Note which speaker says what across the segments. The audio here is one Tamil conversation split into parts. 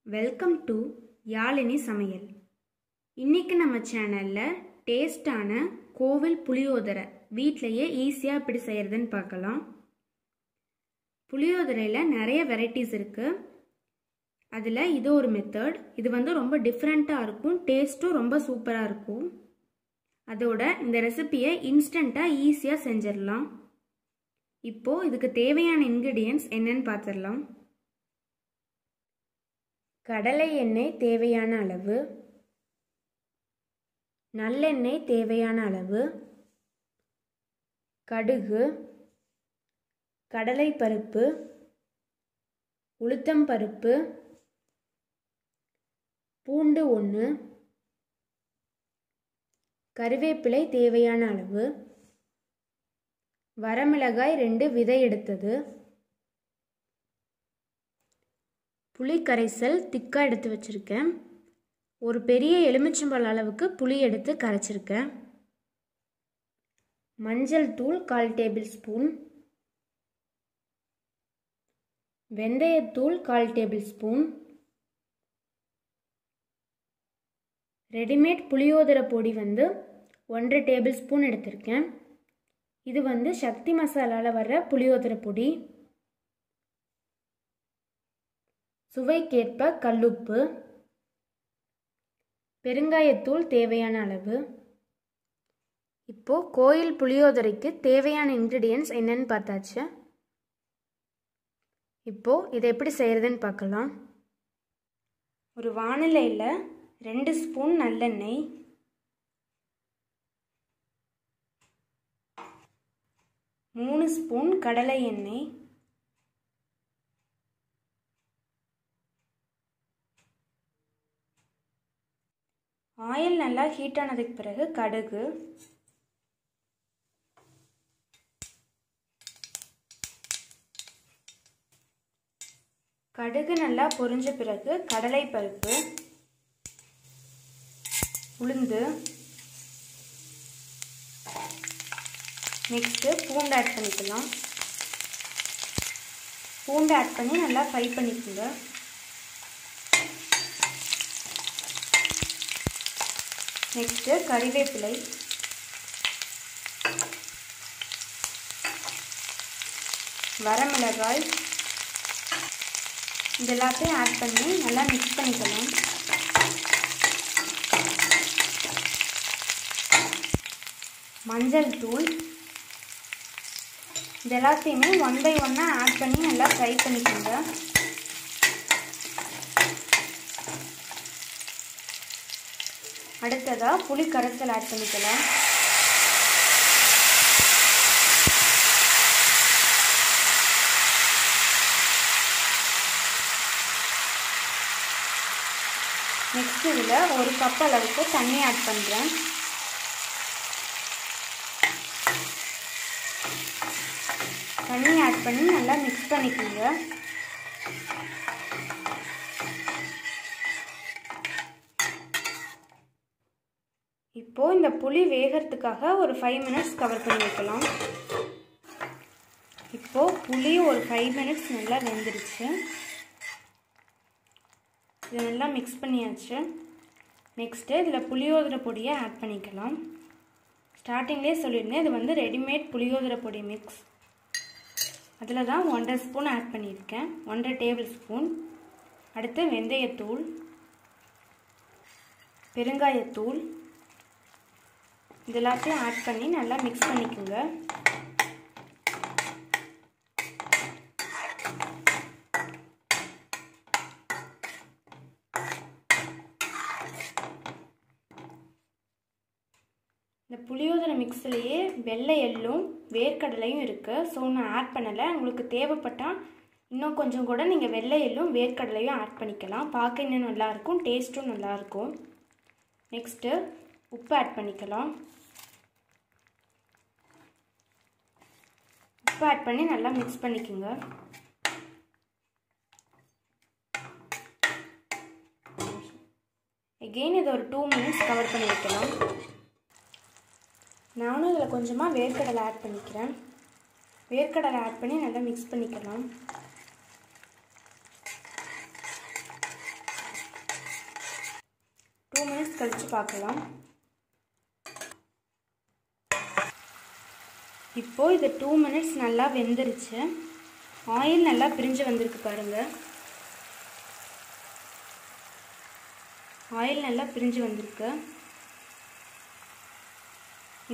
Speaker 1: வெல்கம் டு யாழினி சமையல். இன்னைக்கு நம்ம சேனலில் டேஸ்டான கோவில் புளியோதரை வீட்டிலையே ஈஸியாக எப்படி செய்கிறதுன்னு பார்க்கலாம். புளியோதரையில் நிறைய வெரைட்டிஸ் இருக்குது. அதில் இது ஒரு மெத்தட். இது ரொம்ப டிஃப்ரெண்ட்டாக இருக்கும், டேஸ்ட்டும் ரொம்ப சூப்பராக இருக்கும். அதோட இந்த ரெசிபியை இன்ஸ்டண்ட்டாக ஈஸியாக செஞ்சிடலாம். இப்போது இதுக்கு தேவையான இன்க்ரீடியன்ட்ஸ் என்னன்னு பார்த்துடலாம். கடலை எண்ணெய் தேவையான அளவு, நல்லெண்ணெய் தேவையான அளவு, கடுகு, கடலைப்பருப்பு, உளுத்தம்பருப்பு, பூண்டு 1, கறிவேப்பிலை தேவையான அளவு, வரமிளகாய் 2 விதை எடுத்தது, புளி கரைசல் திக்காக எடுத்து வச்சுருக்கேன். ஒரு பெரிய எலுமிச்சம்பழ அளவுக்கு புளி எடுத்து கரைச்சிருக்கேன். மஞ்சள் தூள் 1/4 டேபிள் ஸ்பூன், வெந்தயத்தூள் 1/4 டேபிள் ஸ்பூன், ரெடிமேட் புளியோதரை பொடி 1/2 டேபிள் ஸ்பூன் எடுத்திருக்கேன். இது சக்தி மசாலாவில் வர்ற புளியோதரை பொடி. சுவைக்கேற்ப கல்லுப்பு, பெருங்காயத்தூள் தேவையான அளவு. இப்போது கோயில் புளியோதரைக்கு தேவையான இன்க்ரீடியன்ட்ஸ் என்னன்னு பார்த்தாச்சு. இப்போது இதை எப்படி செய்கிறதுன்னு பார்க்கலாம். ஒரு வானிலையில் 2 ஸ்பூன் நல்லெண்ணெய், 3 ஸ்பூன் கடலை எண்ணெய், ஆயில் நல்லா ஹீட் ஆனதுக்கு பிறகு கடுகு, கடுகு நல்லா பொரிஞ்ச பிறகு கடலைப்பருப்பு, உளுந்து, நெக்ஸ்ட்டு பூண்டு ஆட் பண்ணிக்கலாம். பூண்டு ஆட் பண்ணி நல்லா ஃப்ரை பண்ணிக்கோங்க. நெக்ஸ்ட்டு கறிவேப்பிலை, வரமிளகாய் இது எல்லாத்தையும் ஆட் பண்ணி நல்லா மிக்ஸ் பண்ணிக்கலாம். மஞ்சள் தூள் இது எல்லாத்தையுமே 1 by 1 ஆட் பண்ணி நல்லா ஃப்ரை பண்ணிக்கோங்க. அடுத்ததாக புளி கரைசல் ஆட் பண்ணிக்கலாம். நெக்ஸ்ட் இதில் 1 கப் அளவுக்கு தண்ணி ஆட் பண்ணுறேன். தண்ணி ஆட் பண்ணி நல்லா மிக்ஸ் பண்ணிக்கோங்க. இப்போது இந்த புளி வேகிறதுக்காக ஒரு 5 மினிட்ஸ் கவர் பண்ணி வைக்கலாம். இப்போது புளி ஒரு 5 மினிட்ஸ் நல்லா வெந்துருச்சு. இதை நல்லா மிக்ஸ் பண்ணியாச்சு. நெக்ஸ்ட்டு இதில் புளியோதரை பொடியை ஆட் பண்ணிக்கலாம். ஸ்டார்டிங்லேயே சொல்லியிருந்தேன், இது ரெடிமேட் புளியோதரை பொடி மிக்ஸ். அதில் தான் 1/2 ஸ்பூன் ஆட் பண்ணியிருக்கேன், 1/2 டேபிள் ஸ்பூன். அடுத்து வெந்தயத்தூள், பெருங்காயத்தூள் இது எல்லாத்தையும் ஆட் பண்ணி நல்லா மிக்ஸ் பண்ணிக்கோங்க. இந்த புளியோதரை மிக்ஸ்லேயே வெள்ளை எள்ளும் வேர்க்கடலையும் இருக்குது. ஸோ நான் ஆட் பண்ணலை. உங்களுக்கு தேவைப்பட்டால் இன்னும் கொஞ்சம் கூட நீங்கள் வெள்ளை எள்ளும் வேர்க்கடலையும் ஆட் பண்ணிக்கலாம். பார்க்க இன்னும் நல்லாயிருக்கும், டேஸ்ட்டும் நல்லாயிருக்கும். நெக்ஸ்ட்டு உப்பு ஆட் பண்ணிக்கலாம். உப்பு ஆட் பண்ணி நல்லா மிக்ஸ் பண்ணிக்கோங்க. எகெயின் இதை ஒரு 2 மினிட்ஸ் கவர் பண்ணி வைக்கலாம். நானும் இதில் கொஞ்சமாக வேர்க்கடலை ஆட் பண்ணிக்கிறேன். வேர்க்கடலை ஆட் பண்ணி நல்லா மிக்ஸ் பண்ணிக்கலாம். 2 மினிட்ஸ் கழிச்சு பார்க்கலாம். இப்போ இது 2 மினிட்ஸ் நல்லா வெந்துருச்சு. ஆயில் நல்லா பிரிஞ்சு வந்திருக்கு பாருங்க. ஆயில் நல்லா பிரிஞ்சு வந்திருக்கு.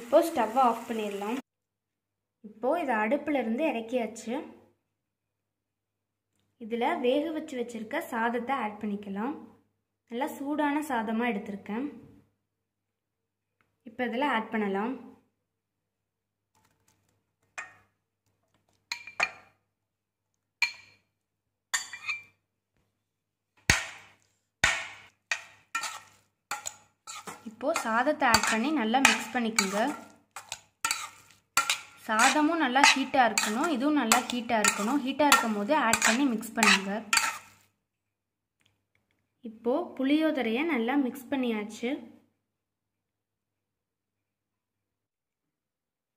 Speaker 1: இப்போ ஸ்டவ்வை ஆஃப் பண்ணிடலாம். இப்போ இதை அடுப்புல இருந்து இறக்கியாச்சு. இதில் வேக வச்சு வச்சிருக்க சாதத்தை ஆட் பண்ணிக்கலாம். நல்லா சூடான சாதமாக எடுத்திருக்கேன். இப்போ இதில் ஆட் பண்ணலாம். இப்போது சாதத்தை ஆட் பண்ணி நல்லா மிக்ஸ் பண்ணிக்கோங்க. சாதமும் நல்லா ஹீட்டாக இருக்கணும், இதுவும் நல்லா ஹீட்டாக இருக்கணும். ஹீட்டாக இருக்கும் போது ஆட் பண்ணி மிக்ஸ் பண்ணுங்க. இப்போது புளியோதரையை நல்லா மிக்ஸ் பண்ணியாச்சு.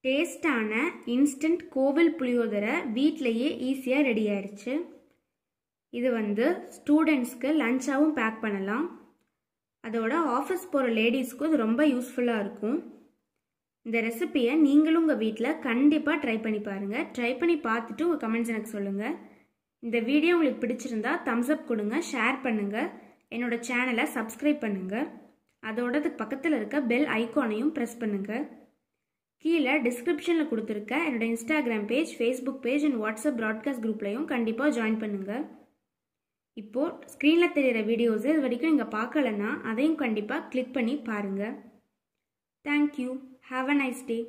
Speaker 1: டேஸ்டான இன்ஸ்டன்ட் கோவில் புளியோதரை வீட்டிலையே ஈஸியாக ரெடி ஆயிடுச்சு. இது ஸ்டூடெண்ட்ஸ்க்கு லஞ்சாகவும் பேக் பண்ணலாம். அதோட ஆஃபீஸ் போகிற லேடிஸ்க்கும் இது ரொம்ப யூஸ்ஃபுல்லாக இருக்கும். இந்த ரெசிபியை நீங்களும் உங்கள் வீட்டில் கண்டிப்பாக ட்ரை பண்ணி பாருங்கள். ட்ரை பண்ணி பார்த்துட்டு உங்கள் கமெண்ட்ஸ் எனக்கு சொல்லுங்கள். இந்த வீடியோ உங்களுக்கு பிடிச்சிருந்தா தம்ஸ் அப் கொடுங்க, ஷேர் பண்ணுங்கள், என்னோட சேனலை சப்ஸ்கிரைப் பண்ணுங்கள். அதோட பக்கத்தில் இருக்க பெல் ஐக்கானையும் ப்ரெஸ் பண்ணுங்கள். கீழே டிஸ்கிரிப்ஷனில் கொடுத்துருக்க என்னோட Instagram page, Facebook page and WhatsApp broadcast குரூப்லையும் கண்டிப்பாக ஜாயின் பண்ணுங்கள். இப்போது ஸ்க்ரீனில் தெரிகிற வீடியோஸை இது வரைக்கும் நீங்கள் பார்க்கலன்னா அதையும் கண்டிப்பாக கிளிக் பண்ணி பாருங்கள். Thank you. Have a nice day.